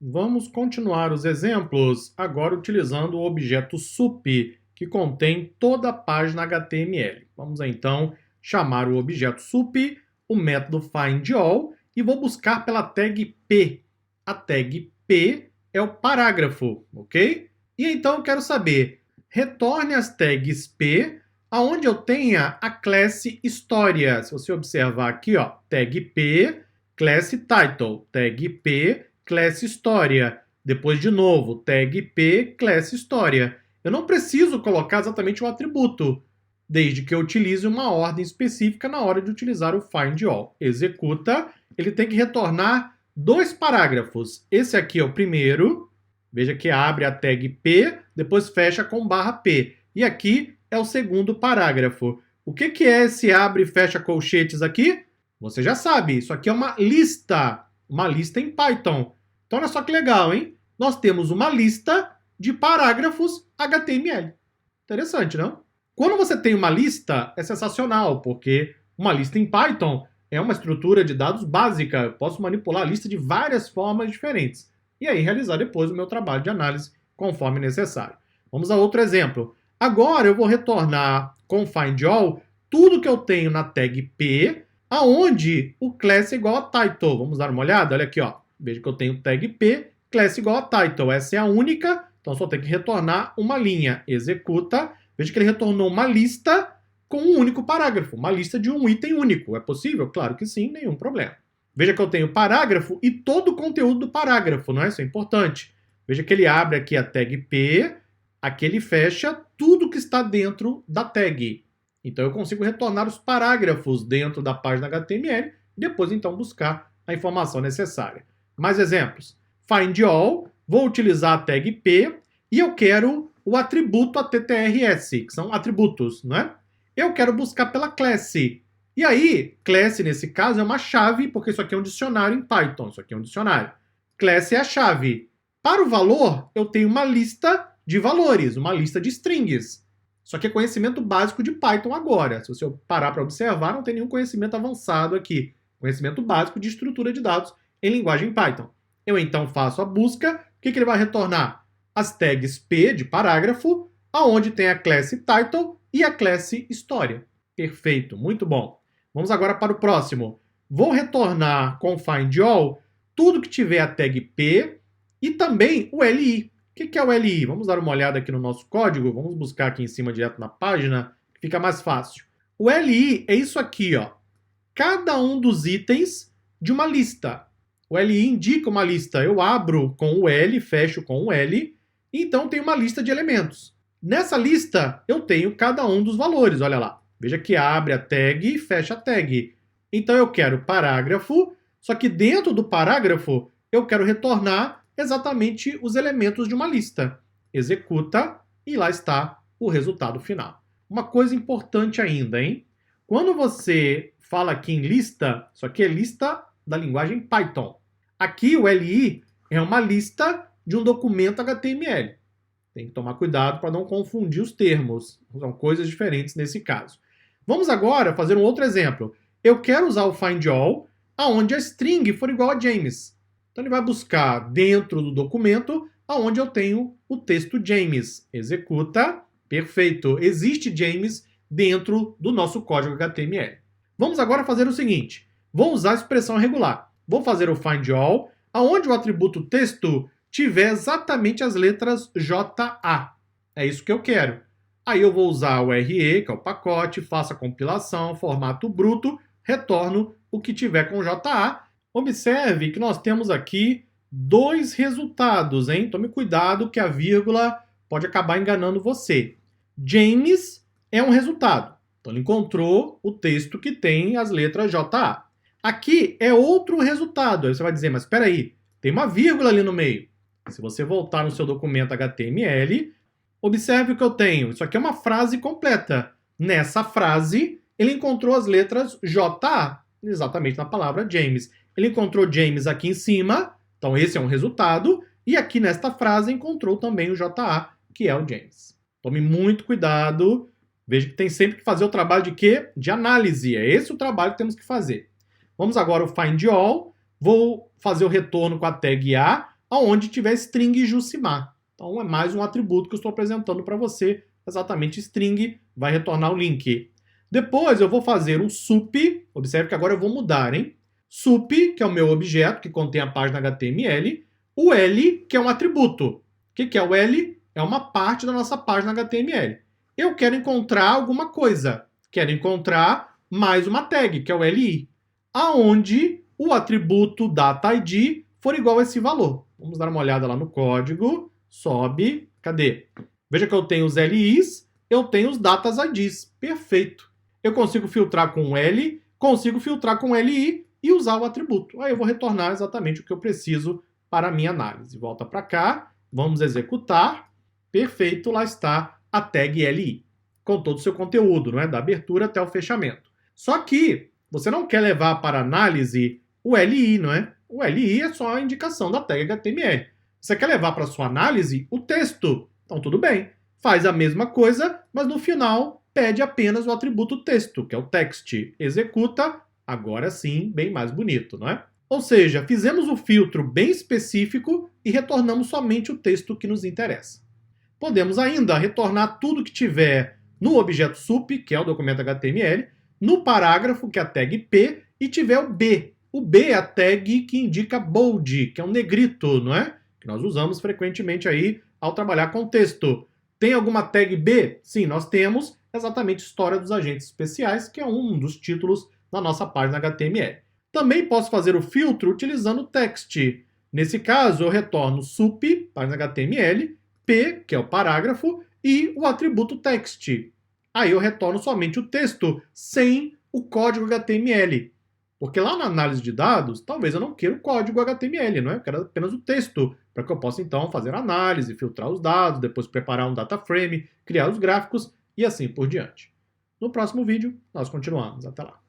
Vamos continuar os exemplos, agora utilizando o objeto sup, que contém toda a página HTML. Vamos então chamar o objeto sup, o método findAll, e vou buscar pela tag p. A tag p é o parágrafo, ok? E então eu quero saber, retorne as tags p, aonde eu tenha a classe história. Se você observar aqui, ó, tag p, class title, tag p, class história. Depois, de novo, tag p, class história. Eu não preciso colocar exatamente o atributo, desde que eu utilize uma ordem específica na hora de utilizar o findAll. Executa, ele tem que retornar dois parágrafos. Esse aqui é o primeiro, veja que abre a tag p, depois fecha com /p. E aqui é o segundo parágrafo. O que é esse abre e fecha colchetes aqui? Você já sabe, isso aqui é uma lista em Python. Então, olha só que legal, hein? Nós temos uma lista de parágrafos HTML. Interessante, não? Quando você tem uma lista, é sensacional, porque uma lista em Python é uma estrutura de dados básica. Eu posso manipular a lista de várias formas diferentes. E aí realizar depois o meu trabalho de análise conforme necessário. Vamos a outro exemplo. Agora eu vou retornar com findAll tudo que eu tenho na tag p, aonde o class é igual a title. Vamos dar uma olhada? Olha aqui, ó. Veja que eu tenho tag p, class igual a title. Essa é a única, então só tem que retornar uma linha. Executa. Veja que ele retornou uma lista com um único parágrafo. Uma lista de um item único. É possível? Claro que sim, nenhum problema. Veja que eu tenho parágrafo e todo o conteúdo do parágrafo, não é? Isso é importante. Veja que ele abre aqui a tag p, aqui ele fecha tudo que está dentro da tag. Então eu consigo retornar os parágrafos dentro da página HTML e depois então buscar a informação necessária. Mais exemplos. findAll, vou utilizar a tag p e eu quero o atributo attrs, que são atributos, não é? Eu quero buscar pela class. E aí, class nesse caso é uma chave, porque isso aqui é um dicionário em Python, isso aqui é um dicionário. Class é a chave. Para o valor, eu tenho uma lista de valores, uma lista de strings. Só que é conhecimento básico de Python agora. Se você parar para observar, não tem nenhum conhecimento avançado aqui. Conhecimento básico de estrutura de dados em linguagem Python. Eu então faço a busca. O que ele vai retornar? As tags p de parágrafo, aonde tem a class title e a class história. Perfeito, muito bom. Vamos agora para o próximo. Vou retornar com findAll tudo que tiver a tag p e também o li. O que é o li? Vamos dar uma olhada aqui no nosso código. Vamos buscar aqui em cima direto na página, que fica mais fácil. O li é isso aqui, ó. Cada um dos itens de uma lista. O li indica uma lista. Eu abro com o L, fecho com o L, e então tem uma lista de elementos. Nessa lista, eu tenho cada um dos valores, olha lá. Veja que abre a tag e fecha a tag. Então eu quero parágrafo, só que dentro do parágrafo eu quero retornar exatamente os elementos de uma lista. Executa e lá está o resultado final. Uma coisa importante ainda, hein? Quando você fala aqui em lista, isso aqui é lista da linguagem Python. Aqui o li é uma lista de um documento HTML. Tem que tomar cuidado para não confundir os termos. São coisas diferentes nesse caso. Vamos agora fazer um outro exemplo. Eu quero usar o findAll aonde a string for igual a James. Então ele vai buscar dentro do documento aonde eu tenho o texto James. Executa. Perfeito. Existe James dentro do nosso código HTML. Vamos agora fazer o seguinte. Vou usar a expressão regular. Vou fazer o findAll aonde o atributo texto tiver exatamente as letras JA. É isso que eu quero. Aí eu vou usar o RE, que é o pacote, faço a compilação, formato bruto, retorno o que tiver com JA. Observe que nós temos aqui dois resultados, hein? Tome cuidado que a vírgula pode acabar enganando você. James é um resultado. Então ele encontrou o texto que tem as letras JA. Aqui é outro resultado. Aí você vai dizer, mas espera aí, tem uma vírgula ali no meio. Se você voltar no seu documento HTML, observe o que eu tenho. Isso aqui é uma frase completa. Nessa frase, ele encontrou as letras JA, exatamente na palavra James. Ele encontrou James aqui em cima, então esse é um resultado, e aqui nesta frase encontrou também o JA, que é o James. Tome muito cuidado, veja que tem sempre que fazer o trabalho de quê? De análise, é esse o trabalho que temos que fazer. Vamos agora ao findAll, vou fazer o retorno com a tag A, onde tiver string Jucimar. Então é mais um atributo que eu estou apresentando para você, exatamente string, vai retornar o link. Depois eu vou fazer um sup, observe que agora eu vou mudar, hein? Sup, que é o meu objeto, que contém a página HTML, o L, que é um atributo. O que é o L? É uma parte da nossa página HTML. Eu quero encontrar alguma coisa. Quero encontrar mais uma tag, que é o LI, aonde o atributo dataID for igual a esse valor. Vamos dar uma olhada lá no código. Sobe. Cadê? Veja que eu tenho os LIs, eu tenho os datas IDs. Perfeito. Eu consigo filtrar com L, consigo filtrar com LI e usar o atributo. Aí eu vou retornar exatamente o que eu preciso para a minha análise. Volta para cá, vamos executar. Perfeito, lá está a tag LI, com todo o seu conteúdo, não é? Da abertura até o fechamento. Só que você não quer levar para análise o LI, não é? O LI é só a indicação da tag HTML. Você quer levar para sua análise o texto. Então tudo bem, faz a mesma coisa, mas no final pede apenas o atributo texto, que é o text. Executa, agora sim, bem mais bonito, não é? Ou seja, fizemos o filtro bem específico e retornamos somente o texto que nos interessa. Podemos ainda retornar tudo que tiver no objeto sup, que é o documento HTML, no parágrafo, que é a tag P, e tiver o B. O B é a tag que indica bold, que é um negrito, não é? Que nós usamos frequentemente aí ao trabalhar com texto. Tem alguma tag B? Sim, nós temos exatamente História dos Agentes Especiais, que é um dos títulos da nossa página HTML. Também posso fazer o filtro utilizando o text. Nesse caso, eu retorno sup, página HTML, P, que é o parágrafo, e o atributo text. Aí eu retorno somente o texto, sem o código HTML. Porque lá na análise de dados, talvez eu não queira o código HTML, não é? Eu quero apenas o texto, para que eu possa então fazer análise, filtrar os dados, depois preparar um data frame, criar os gráficos e assim por diante. No próximo vídeo, nós continuamos. Até lá.